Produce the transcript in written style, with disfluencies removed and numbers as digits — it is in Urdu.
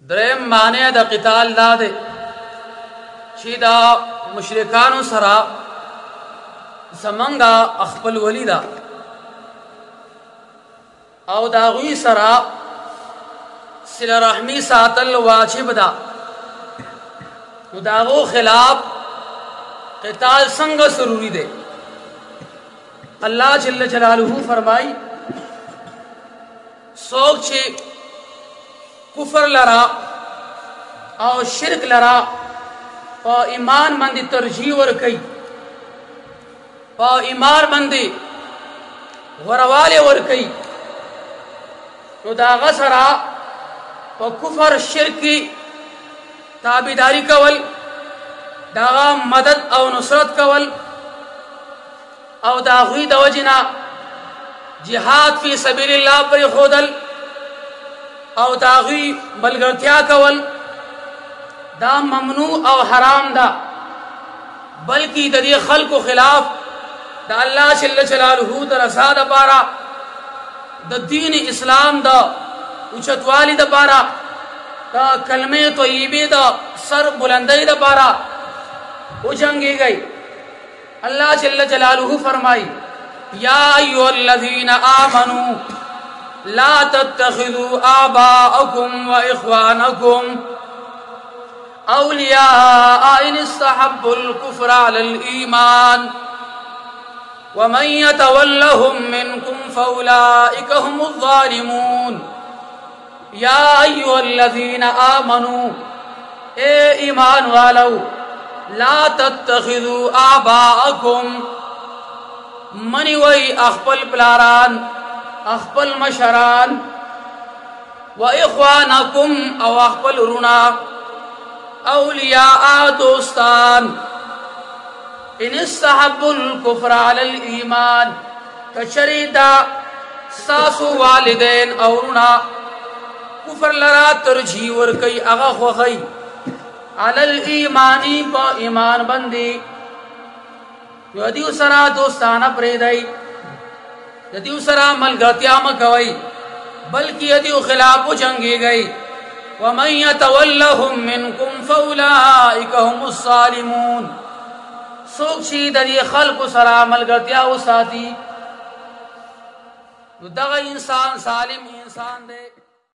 دریم معنی دا قتال دا دے چی دا مشرکانو سرا زمنگا اخپل ولی دا او دا غوی سرا صلہ رحمی ساتل واجب دا نو دا غو خلاف قتال سنگ ضروری دے اللہ جل جلالہ فرمائی سوک چی کفر لرا او شرک لرا پا ایمان مندی ترجیح ورکی پا ایمان مندی غروالے ورکی نو دا غسرا پا کفر شرکی تابیداری کول داغا مدد او نصرت کول او دا غوی دا وجنا جہاد فی سبیل اللہ پر خودل او دا غوی ملگرتیا کول دا ممنوع او حرام دا بلکہ دا دی خلق و خلاف دا اللہ جل جلالہ دا رسا دا پارا دا دین اسلام دا اچتوالی دا پارا دا کلمہ طیبی دا سر بلندی دا پارا او جنگی گئی اللہ جل جلالہ فرمائی یا ایوہ الذین آمنوا لا تتخذوا آباءکم و اخوانکم اولیاء ان استحبوا الكفر على الایمان ومن يتولهم منكم فاولئك هم الظالمون یا ایوہ الذین آمنوا اے ایمان والو لا تتخذوا آباءکم منی وی اخپل پلاران اخپل مشران و اخوانکم او اخپل رنا اولیاء دوستان ان استحبوا الكفر على الایمان کچری دا ساسو والدین او رنا کفر لرا ترجیح ورکی اغا خوخی علی الایمانی پا ایمان بندی یو دیو سرا دوستانا پریدائی دیو سرا ملگتیا مکوئی بلکہ دیو خلاف جنگی گئی ومن یتولہم منکم فاولائک هم الظالمون سوک چی دی خلق سرا ملگتیا و ساتی دغا انسان ظالم انسان دے